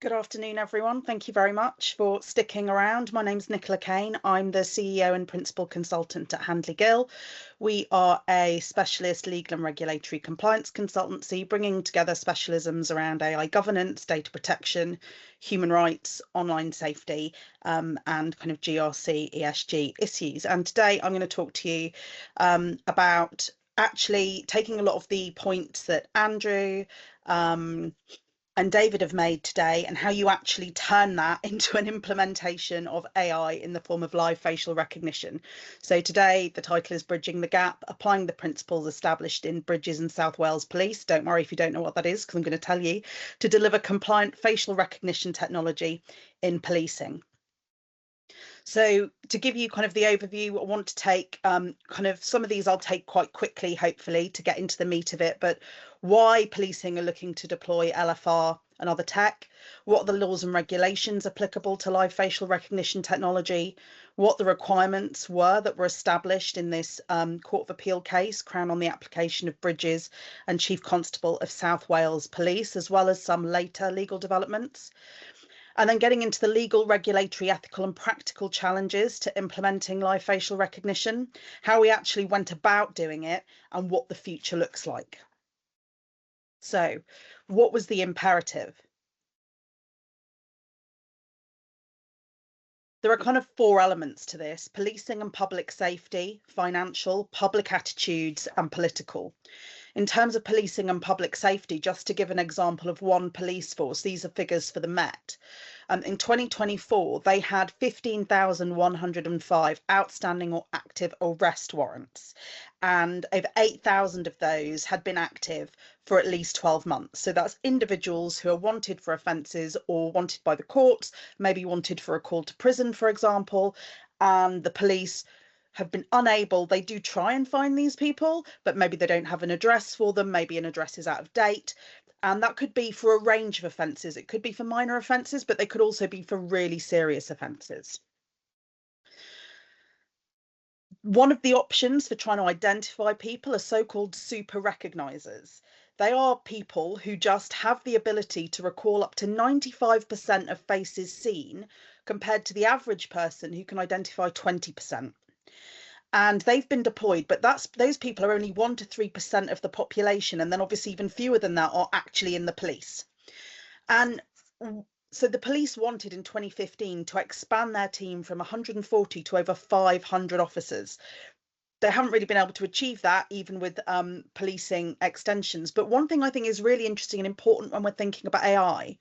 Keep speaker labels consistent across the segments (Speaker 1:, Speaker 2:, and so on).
Speaker 1: Good afternoon, everyone. Thank you very much for sticking around. My name's Nicola Cain. I'm the CEO and Principal Consultant at Handley Gill. We are a specialist legal and regulatory compliance consultancy, bringing together specialisms around AI governance, data protection, human rights, online safety, and kind of GRC, ESG issues. And today I'm going to talk to you about actually taking a lot of the points that Andrew and David have made today, and how you actually turn that into an implementation of AI in the form of live facial recognition. So today the title is Bridging the Gap, applying the principles established in Bridges and South Wales Police. Don't worry if you don't know what that is, because I'm going to tell you, to deliver compliant facial recognition technology in policing. So to give you kind of the overview, I want to take kind of some of these I'll take quite quickly, hopefully, to get into the meat of it, but why policing are looking to deploy LFR and other tech, what are the laws and regulations applicable to live facial recognition technology, what the requirements were that were established in this Court of Appeal case, Crown on the application of Bridges and Chief Constable of South Wales Police, as well as some later legal developments. And then getting into the legal, regulatory, ethical and practical challenges to implementing live facial recognition, how we actually went about doing it and what the future looks like. So what was the imperative? There are kind of four elements to this: policing and public safety, financial, public attitudes and political. In terms of policing and public safety, just to give an example of one police force, these are figures for the Met. In 2024, they had 15,105 outstanding or active arrest warrants, and over 8,000 of those had been active for at least 12 months. So that's individuals who are wanted for offences or wanted by the courts, maybe wanted for a call to prison, for example, and the police have been unable. They do try and find these people, but maybe they don't have an address for them, maybe an address is out of date, and that could be for a range of offences. It could be for minor offences, but they could also be for really serious offences. One of the options for trying to identify people are so-called super recognizers. They are people who just have the ability to recall up to 95% of faces seen, compared to the average person who can identify 20%. And they've been deployed, but those people are only 1 to 3% of the population, and then obviously even fewer than that are actually in the police. And so the police wanted in 2015 to expand their team from 140 to over 500 officers. They haven't really been able to achieve that, even with policing extensions. But one thing I think is really interesting and important when we're thinking about AI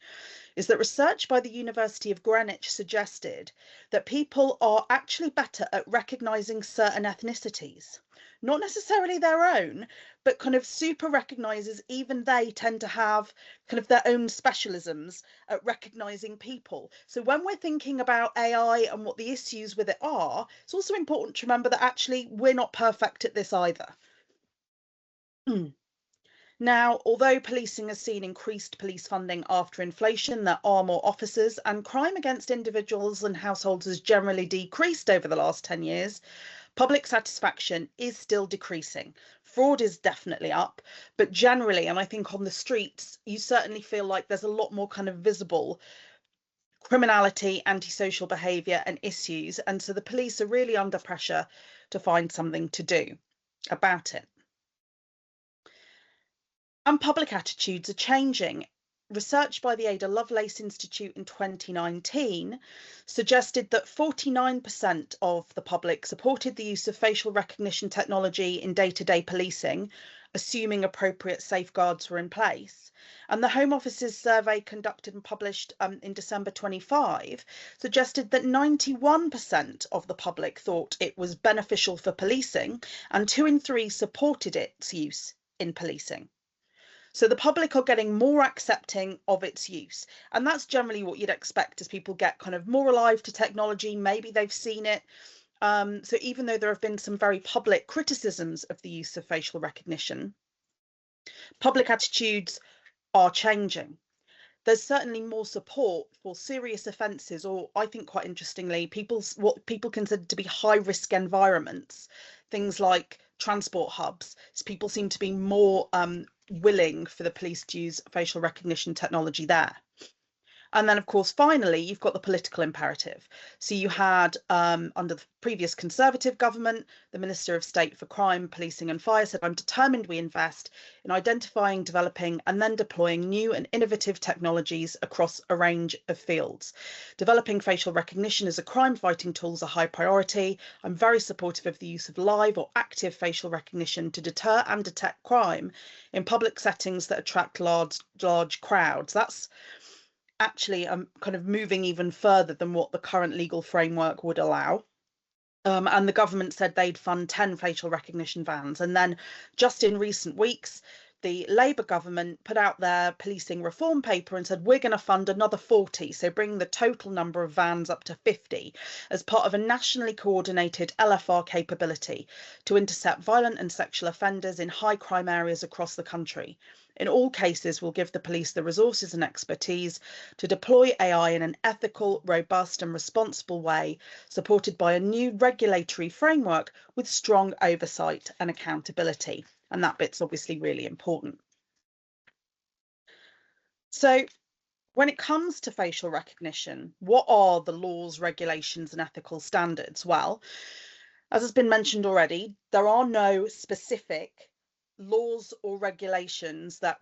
Speaker 1: is that research by the University of Greenwich suggested that people are actually better at recognizing certain ethnicities, not necessarily their own, but kind of super recognizers. Even they tend to have kind of their own specialisms at recognizing people. So when we're thinking about AI and what the issues with it are, it's also important to remember that actually we're not perfect at this either. Now, although policing has seen increased police funding after inflation, there are more officers, and crime against individuals and households has generally decreased over the last 10 years, public satisfaction is still decreasing. Fraud is definitely up, but generally, and I think on the streets, you certainly feel like there's a lot more kind of visible criminality, antisocial behaviour and issues. And so the police are really under pressure to find something to do about it. And public attitudes are changing. Research by the Ada Lovelace Institute in 2019 suggested that 49% of the public supported the use of facial recognition technology in day-to-day policing, assuming appropriate safeguards were in place. And the Home Office's survey conducted and published in December 25 suggested that 91% of the public thought it was beneficial for policing, and 2 in 3 supported its use in policing. So the public are getting more accepting of its use. And that's generally what you'd expect as people get kind of more alive to technology. Maybe they've seen it. So even though there have been some very public criticisms of the use of facial recognition, public attitudes are changing. There's certainly more support for serious offences, or I think quite interestingly, what people consider to be high risk environments, things like transport hubs. So people seem to be more willing for the police to use facial recognition technology there. And then, of course, finally, you've got the political imperative. So you had, under the previous Conservative government, the Minister of State for Crime, Policing and Fire said, I'm determined we invest in identifying, developing and then deploying new and innovative technologies across a range of fields. Developing facial recognition as a crime fighting tool is a high priority. I'm very supportive of the use of live or active facial recognition to deter and detect crime in public settings that attract large crowds. That's actually kind of moving even further than what the current legal framework would allow. And the government said they'd fund 10 facial recognition vans. And then just in recent weeks, the Labour government put out their policing reform paper and said, we're going to fund another 40. So bring the total number of vans up to 50 as part of a nationally coordinated LFR capability to intercept violent and sexual offenders in high crime areas across the country. In all cases, we'll give the police the resources and expertise to deploy AI in an ethical, robust and responsible way, supported by a new regulatory framework with strong oversight and accountability. And that bit's obviously really important. So when it comes to facial recognition, what are the laws, regulations and ethical standards? Well, as has been mentioned already, there are no specific laws or regulations that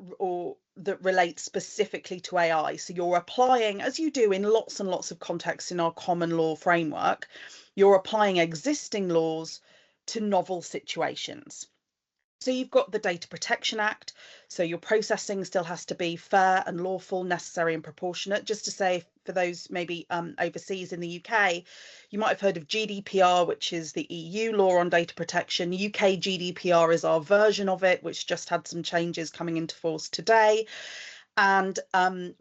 Speaker 1: relate specifically to AI. So you're applying, as you do in lots and lots of contexts in our common law framework, you're applying existing laws to novel situations. So you've got the Data Protection Act. So your processing still has to be fair and lawful, necessary and proportionate. Just to say, for those maybe overseas in the UK, you might have heard of GDPR, which is the EU law on data protection. UK GDPR is our version of it, which just had some changes coming into force today. And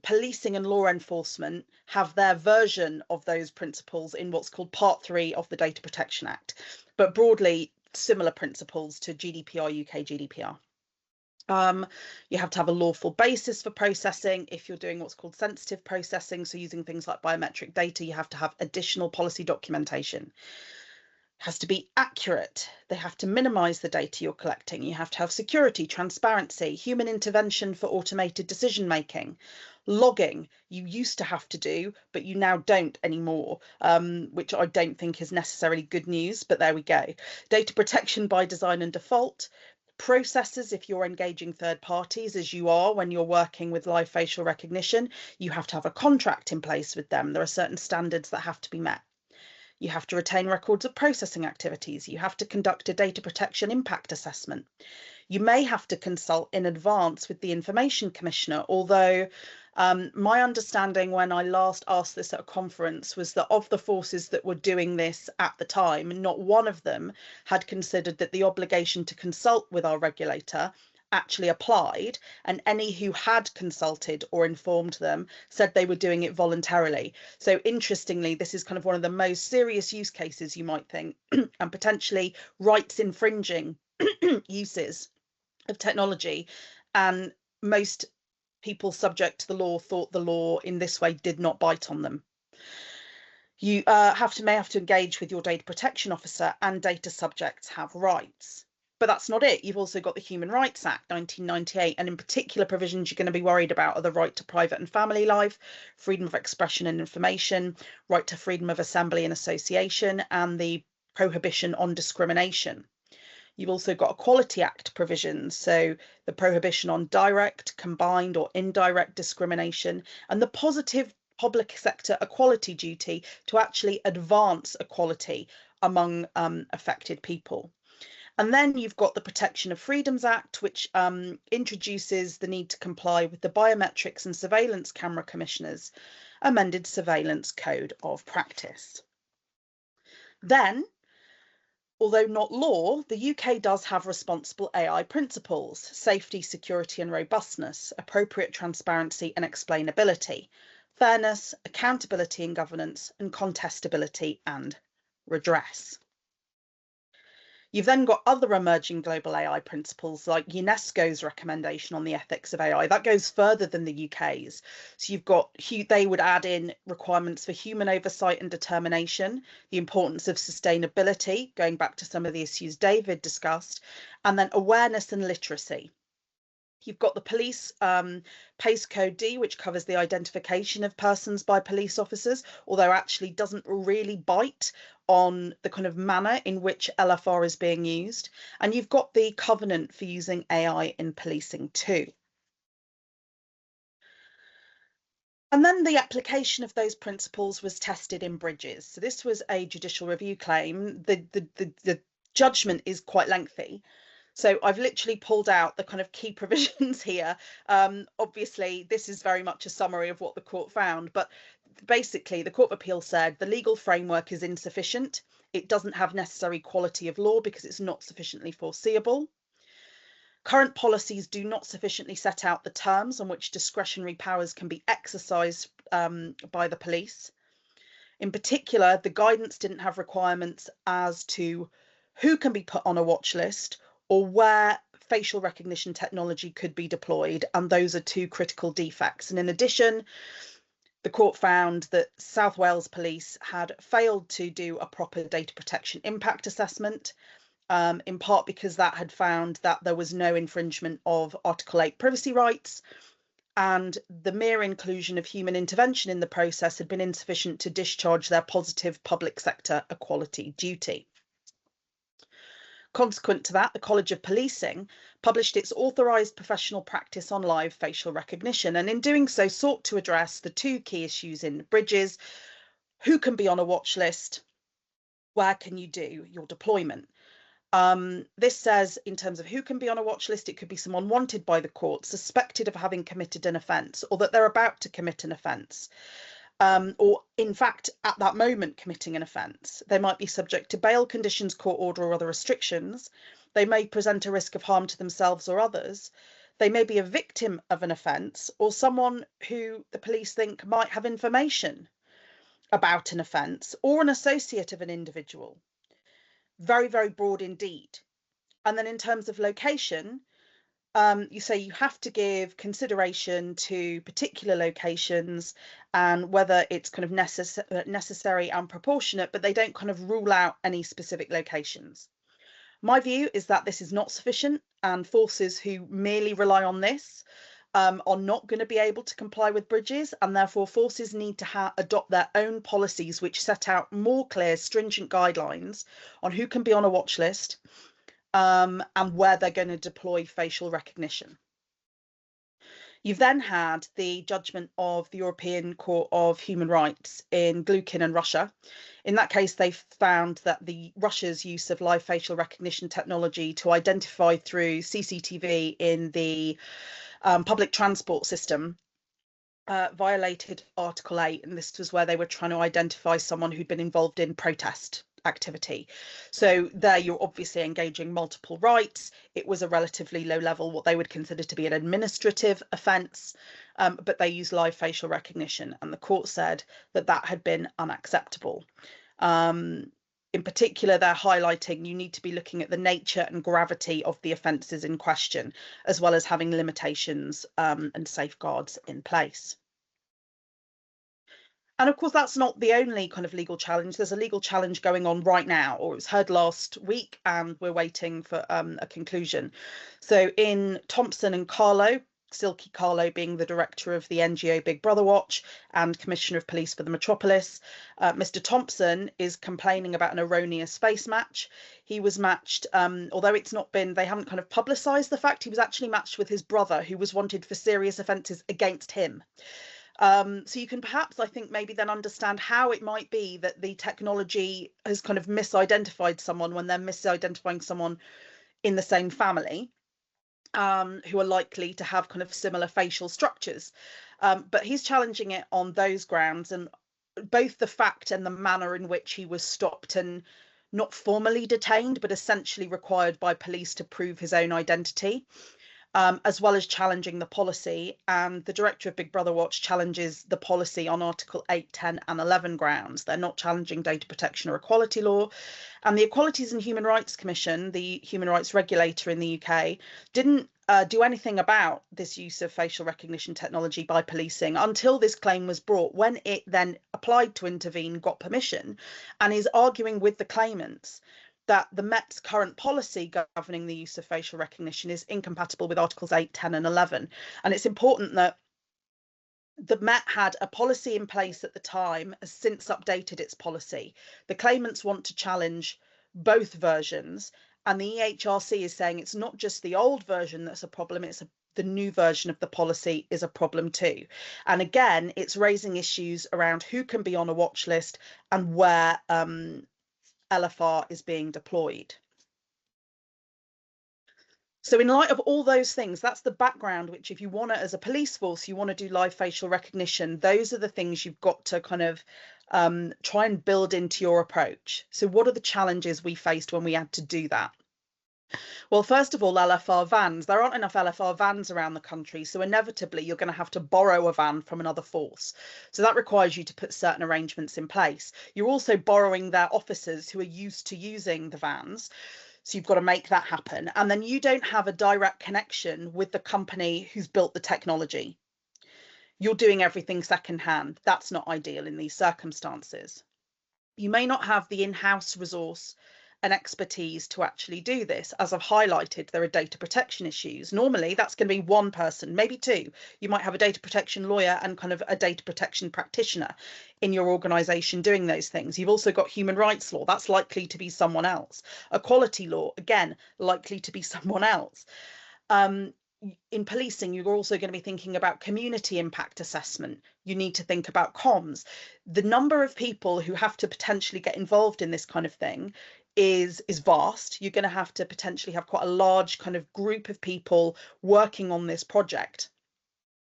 Speaker 1: policing and law enforcement have their version of those principles in what's called Part 3 of the Data Protection Act. But broadly, similar principles to GDPR, UK GDPR. You have to have a lawful basis for processing. If you're doing what's called sensitive processing, so using things like biometric data, you have to have additional policy documentation. It has to be accurate. They have to minimize the data you're collecting. You have to have security, transparency, human intervention for automated decision making. Logging you used to have to do, but you now don't anymore, which I don't think is necessarily good news, but there we go. Data protection by design and default. Processes, if you're engaging third parties, as you are when you're working with live facial recognition, you have to have a contract in place with them. There are certain standards that have to be met. You have to retain records of processing activities. You have to conduct a data protection impact assessment. You may have to consult in advance with the Information Commissioner, although my understanding when I last asked this at a conference was that of the forces that were doing this at the time, not one of them had considered that the obligation to consult with our regulator actually applied, and any who had consulted or informed them said they were doing it voluntarily. So interestingly, this is kind of one of the most serious use cases, you might think, and potentially rights infringing uses of technology, and most people subject to the law thought the law in this way did not bite on them. You may have to engage with your data protection officer, and data subjects have rights. But that's not it. You've also got the Human Rights Act 1998, and in particular provisions you're going to be worried about are the right to private and family life, freedom of expression and information, right to freedom of assembly and association, and the prohibition on discrimination. You've also got Equality Act provisions, so the prohibition on direct, combined or indirect discrimination, and the positive public sector equality duty to actually advance equality among affected people. And then you've got the Protection of Freedoms Act, which introduces the need to comply with the Biometrics and Surveillance Camera Commissioner's amended Surveillance Code of Practice. Then, although not law, the UK does have responsible AI principles: safety, security and robustness, appropriate transparency and explainability, fairness, accountability and governance, and contestability and redress. You've then got other emerging global AI principles like UNESCO's recommendation on the ethics of AI. That goes further than the UK's. So you've got, they would add in requirements for human oversight and determination, the importance of sustainability, going back to some of the issues David discussed, and then awareness and literacy. You've got the police PACE Code D, which covers the identification of persons by police officers, although actually doesn't really bite on the kind of manner in which LFR is being used. And you've got the Covenant for using AI in policing too. And then the application of those principles was tested in Bridges. So this was a judicial review claim. The judgment is quite lengthy. So I've literally pulled out the kind of key provisions here. Obviously, this is very much a summary of what the court found, but basically the Court of Appeal said the legal framework is insufficient. It doesn't have necessary quality of law because it's not sufficiently foreseeable. Current policies do not sufficiently set out the terms on which discretionary powers can be exercised by the police. In particular, the guidance didn't have requirements as to who can be put on a watch list or where facial recognition technology could be deployed, and those are two critical defects. And in addition, the court found that South Wales Police had failed to do a proper data protection impact assessment, in part because that had found that there was no infringement of Article 8 privacy rights, and the mere inclusion of human intervention in the process had been insufficient to discharge their positive public sector equality duty. Consequent to that, the College of Policing published its authorised professional practice on live facial recognition, and in doing so sought to address the two key issues in Bridges: who can be on a watch list, where can you do your deployment. This says, in terms of who can be on a watch list, it could be someone wanted by the court, suspected of having committed an offence, or that they're about to commit an offence, or in fact, at that moment, committing an offence. They might be subject to bail conditions, court order, or other restrictions. They may present a risk of harm to themselves or others. They may be a victim of an offence, or someone who the police think might have information about an offence, or an associate of an individual. Very, very broad indeed. And then in terms of location, you say you have to give consideration to particular locations and whether it's kind of necessary and proportionate, but they don't kind of rule out any specific locations. My view is that this is not sufficient, and forces who merely rely on this are not going to be able to comply with Bridges, and therefore forces need to adopt their own policies which set out more clear, stringent guidelines on who can be on a watch list and where they're going to deploy facial recognition. You've then had the judgment of the European Court of Human Rights in Glukin and Russia. In that case, they found that Russia's use of live facial recognition technology to identify through CCTV in the public transport system violated Article 8, and this was where they were trying to identify someone who'd been involved in protest activity. So there you're obviously engaging multiple rights. It was a relatively low level, what they would consider to be an administrative offence, but they used live facial recognition, and the court said that that had been unacceptable. In particular, they're highlighting you need to be looking at the nature and gravity of the offences in question, as well as having limitations and safeguards in place. And of course, that's not the only kind of legal challenge. There's a legal challenge going on right now, or it was heard last week, and we're waiting for a conclusion. So in Thompson and Carlo, Silky Carlo being the director of the NGO Big Brother Watch and Commissioner of Police for the Metropolis, Mr. Thompson is complaining about an erroneous face match. He was matched, although it's not been, they haven't kind of publicised the fact, he was actually matched with his brother, who was wanted for serious offences against him. So you can perhaps, I think, maybe then understand how it might be that the technology has kind of misidentified someone when they're misidentifying someone in the same family, who are likely to have kind of similar facial structures. But he's challenging it on those grounds, and both the fact and the manner in which he was stopped and not formally detained, but essentially required by police to prove his own identity. As well as challenging the policy, and the director of Big Brother Watch challenges the policy on Article 8, 10 and 11 grounds. They're not challenging data protection or equality law. And the Equalities and Human Rights Commission, the human rights regulator in the UK, didn't do anything about this use of facial recognition technology by policing until this claim was brought, when it then applied to intervene, got permission, and is arguing with the claimants that the Met's current policy governing the use of facial recognition is incompatible with Articles 8, 10 and 11. And it's important that the Met had a policy in place at the time, has since updated its policy. The claimants want to challenge both versions, and the EHRC is saying it's not just the old version that's a problem, the new version of the policy is a problem too. And again, it's raising issues around who can be on a watch list and where LFR is being deployed. So in light of all those things, that's the background, which if you want to, as a police force, you want to do live facial recognition, those are the things you've got to kind of try and build into your approach. So what are the challenges we faced when we had to do that? Well, first of all, LFR vans. There aren't enough LFR vans around the country, so inevitably you're going to have to borrow a van from another force. So that requires you to put certain arrangements in place. You're also borrowing their officers who are used to using the vans. So you've got to make that happen. And then you don't have a direct connection with the company who's built the technology. You're doing everything secondhand. That's not ideal in these circumstances. You may not have the in-house resource and expertise to actually do this. As I've highlighted, there are data protection issues. Normally that's going to be one person, maybe two. You might have a data protection lawyer and kind of a data protection practitioner in your organisation doing those things. You've also got human rights law. That's likely to be someone else. Equality law, again, likely to be someone else. In policing, you're also going to be thinking about community impact assessment. You need to think about comms. The number of people who have to potentially get involved in this kind of thing is vast. You're going to have to potentially have quite a large kind of group of people working on this project.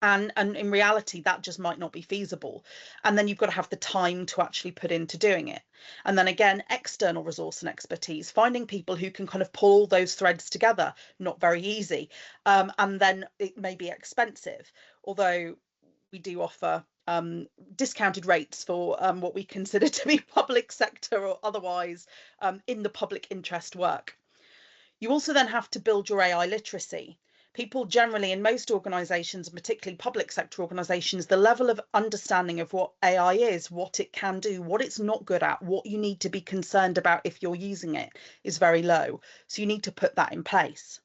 Speaker 1: And in reality, that just might not be feasible. And then you've got to have the time to actually put into doing it. And then again, external resource and expertise, finding people who can kind of pull all those threads together, not very easy. And then it may be expensive, although we do offer discounted rates for what we consider to be public sector or otherwise in the public interest work. You also then have to build your AI literacy. People generally in most organisations, and particularly public sector organisations, the level of understanding of what AI is, what it can do, what it's not good at, what you need to be concerned about if you're using it is very low. So you need to put that in place.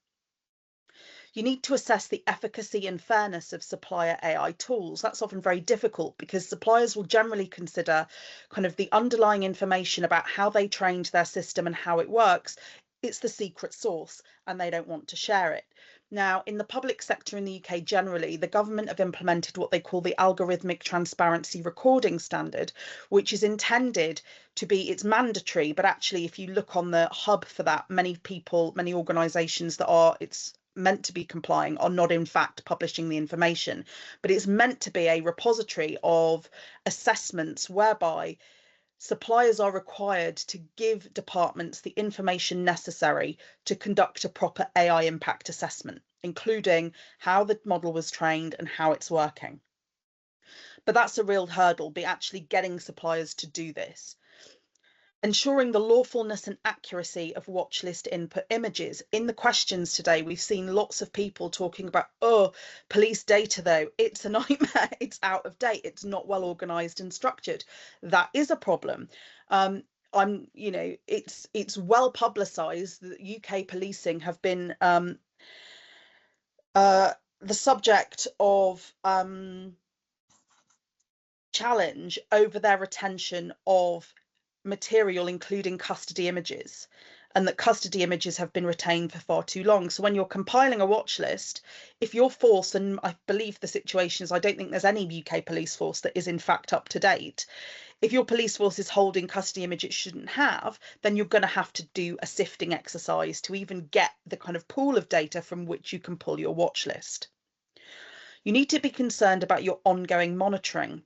Speaker 1: You need to assess the efficacy and fairness of supplier AI tools. That's often very difficult because suppliers will generally consider kind of the underlying information about how they trained their system and how it works. It's the secret sauce and they don't want to share it. Now, in the public sector in the UK generally, the government have implemented what they call the Algorithmic Transparency Recording Standard, which is intended to be, it's mandatory, but actually if you look on the hub for that, many people, many organisations that are, it's meant to be complying are not in fact publishing the information, but it's meant to be a repository of assessments whereby suppliers are required to give departments the information necessary to conduct a proper AI impact assessment, including how the model was trained and how it's working. But that's a real hurdle, be actually getting suppliers to do this. Ensuring the lawfulness and accuracy of watch list input images. In the questions today, we've seen lots of people talking about, oh, police data though, it's a nightmare, it's out of date, it's not well organised and structured. That is a problem. It's well publicised that UK policing have been the subject of challenge over their retention of material, including custody images, and that custody images have been retained for far too long. So when you're compiling a watch list, if your force, and I believe the situation is, I don't think there's any UK police force that is in fact up to date, if your police force is holding custody image it shouldn't have, then you're going to have to do a sifting exercise to even get the kind of pool of data from which you can pull your watch list. You need to be concerned about your ongoing monitoring,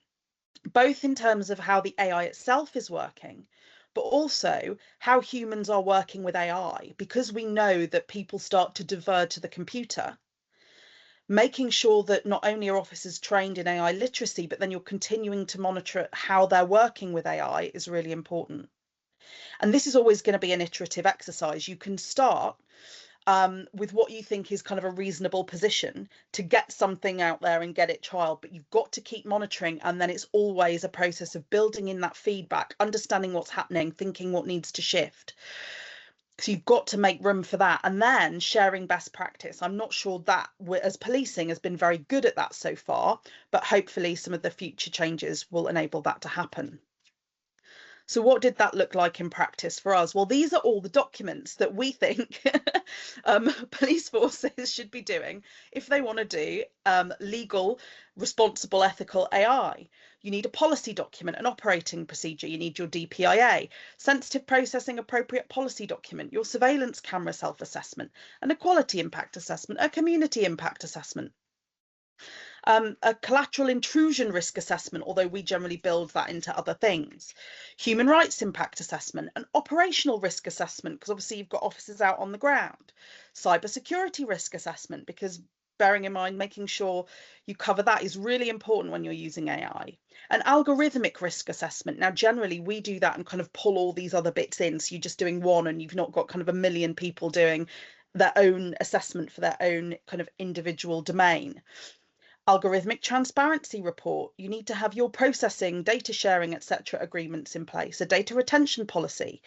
Speaker 1: both in terms of how the AI itself is working, but also how humans are working with AI, because we know that people start to defer to the computer. Making sure that not only are officers trained in AI literacy, but then you're continuing to monitor how they're working with AI is really important. And this is always going to be an iterative exercise. You can start with what you think is kind of a reasonable position to get something out there and get it trialed, but you've got to keep monitoring, and then it's always a process of building in that feedback, understanding what's happening, thinking what needs to shift. So you've got to make room for that. And then sharing best practice. I'm not sure that as policing has been very good at that so far, but hopefully some of the future changes will enable that to happen. So what did that look like in practice for us? Well, these are all the documents that we think police forces should be doing if they want to do legal, responsible, ethical AI. You need a policy document, an operating procedure, you need your DPIA, sensitive processing appropriate policy document, your surveillance camera self-assessment, an equality impact assessment, a community impact assessment. A collateral intrusion risk assessment, although we generally build that into other things, human rights impact assessment, an operational risk assessment, because obviously you've got officers out on the ground, cybersecurity risk assessment, because bearing in mind making sure you cover that is really important when you're using AI, an algorithmic risk assessment. Now, generally we do that and kind of pull all these other bits in, so you're just doing one and you've not got kind of a million people doing their own assessment for their own kind of individual domain. Algorithmic transparency report. You need to have your processing, data sharing, etc. agreements in place, a data retention policy.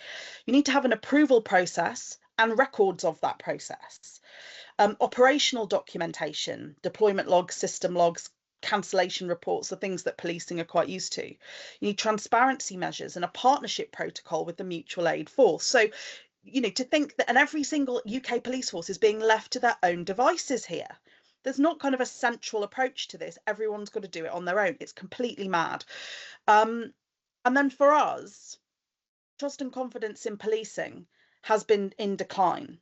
Speaker 1: You need to have an approval process and records of that process. Operational documentation, deployment logs, system logs, cancellation reports, the things that policing are quite used to. You need transparency measures and a partnership protocol with the mutual aid force. So, you know, to think that, and every single UK police force is being left to their own devices here. There's not kind of a central approach to this. Everyone's got to do it on their own. It's completely mad. And then for us, trust and confidence in policing has been in decline.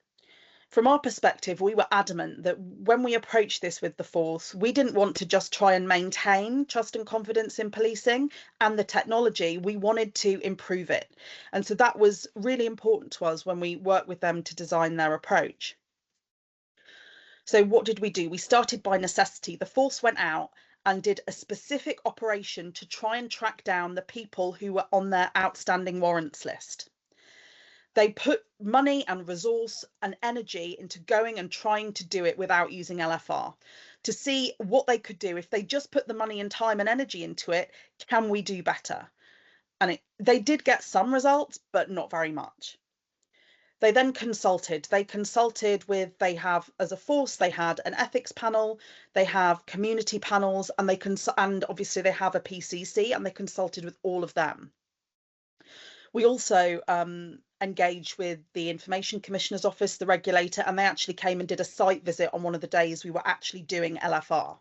Speaker 1: From our perspective, we were adamant that when we approached this with the force, we didn't want to just try and maintain trust and confidence in policing and the technology. We wanted to improve it. And so that was really important to us when we worked with them to design their approach. So what did we do? We started by necessity. The force went out and did a specific operation to try and track down the people who were on their outstanding warrants list. They put money and resource and energy into going and trying to do it without using LFR, to see what they could do. If they just put the money and time and energy into it, can we do better? And they did get some results, but not very much. They then consulted. They consulted with, they have, as a force, they had an ethics panel, they have community panels, and and obviously they have a PCC, and they consulted with all of them. We also engaged with the Information Commissioner's Office, the regulator, and they actually came and did a site visit on one of the days we were actually doing LFR.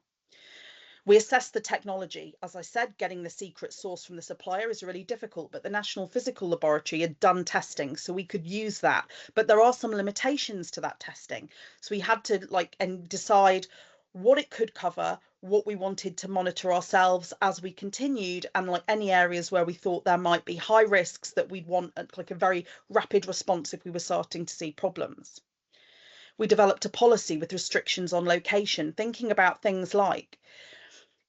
Speaker 1: We assessed the technology. As I said, getting the secret source from the supplier is really difficult, but the National Physical Laboratory had done testing, so we could use that. But there are some limitations to that testing. So we had to decide what it could cover, what we wanted to monitor ourselves as we continued, and any areas where we thought there might be high risks that we'd want a very rapid response if we were starting to see problems. We developed a policy with restrictions on location, thinking about things like,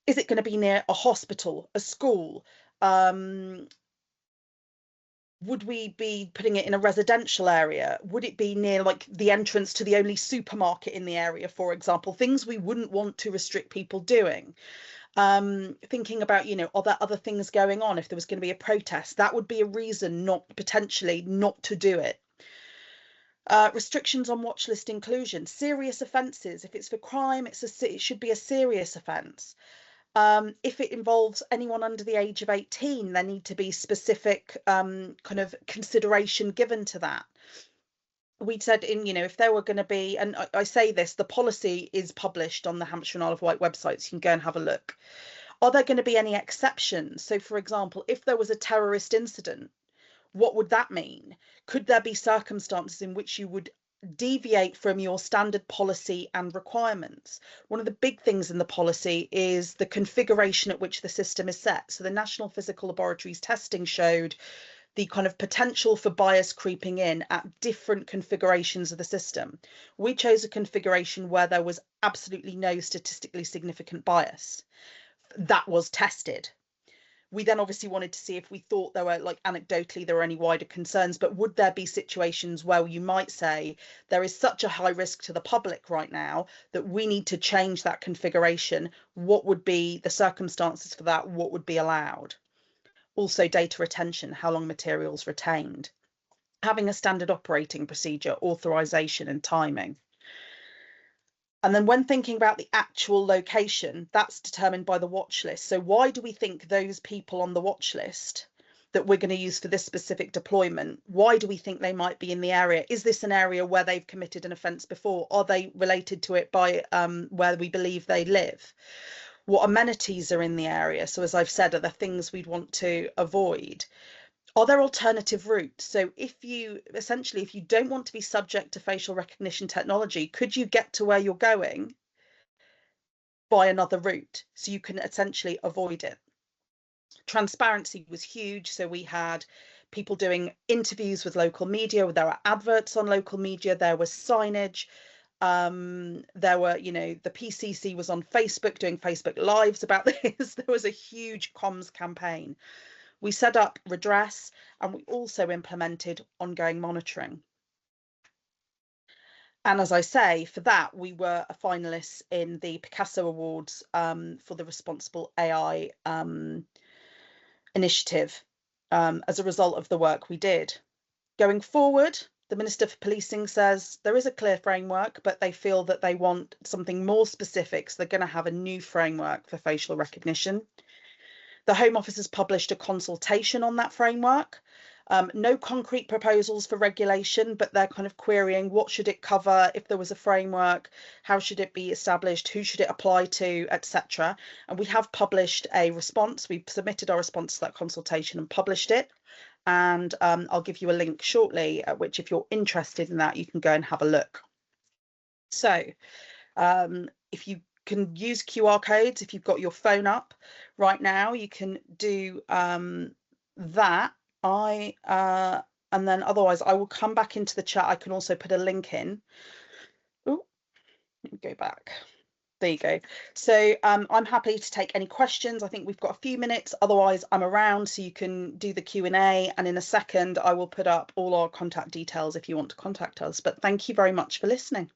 Speaker 1: is it going to be near a hospital, a school? Would we be putting it in a residential area? Would it be near the entrance to the only supermarket in the area, for example? Things we wouldn't want to restrict people doing. Thinking about, are there other things going on? If there was going to be a protest, that would be a reason potentially not to do it. Restrictions on watch list inclusion, serious offences. If it's for crime, it should be a serious offence. If it involves anyone under the age of 18, there need to be specific kind of consideration given to that. We'd said if there were going to be, and I say this, the policy is published on the Hampshire and Isle of Wight website, so you can go and have a look. Are there going to be any exceptions? So, for example, if there was a terrorist incident, what would that mean? Could there be circumstances in which you would deviate from your standard policy and requirements? One of the big things in the policy is the configuration at which the system is set. So the National Physical Laboratories testing showed the kind of potential for bias creeping in at different configurations of the system. We chose a configuration where there was absolutely no statistically significant bias. That was tested. We then obviously wanted to see if we thought there were, anecdotally, there were any wider concerns, but would there be situations where you might say there is such a high risk to the public right now that we need to change that configuration? What would be the circumstances for that? What would be allowed? Also, data retention, how long materials retained. having a standard operating procedure, authorization and timing. And then when thinking about the actual location, that's determined by the watch list. So why do we think those people on the watch list that we're going to use for this specific deployment, why do we think they might be in the area? Is this an area where they've committed an offence before? Are they related to it by where we believe they live? What amenities are in the area? So as I've said, are there things we'd want to avoid? Are there alternative routes? So if you don't want to be subject to facial recognition technology, could you get to where you're going by another route so you can essentially avoid it? Transparency was huge. So we had people doing interviews with local media. There are adverts on local media. There was signage. There were, the PCC was on Facebook doing Facebook Lives about this. There was a huge comms campaign. We set up redress, and we also implemented ongoing monitoring. And as I say, for that, we were a finalist in the Picasso Awards for the Responsible AI initiative as a result of the work we did. Going forward, the Minister for Policing says there is a clear framework, but they feel that they want something more specific. So they're going to have a new framework for facial recognition. The Home Office has published a consultation on that framework. No concrete proposals for regulation, but they're kind of querying what should it cover if there was a framework, how should it be established, who should it apply to, etc. And we have published a response. We've submitted our response to that consultation and published it. And I'll give you a link shortly at which, if you're interested in that, you can go and have a look. So if you can use QR codes, if you've got your phone up right now, you can do that. And then otherwise I will come back into the chat. I can also put a link in. Oh, let me go back. There you go. So I'm happy to take any questions. I think we've got a few minutes. Otherwise, I'm around so you can do the Q&A. And in a second, I will put up all our contact details if you want to contact us. But thank you very much for listening.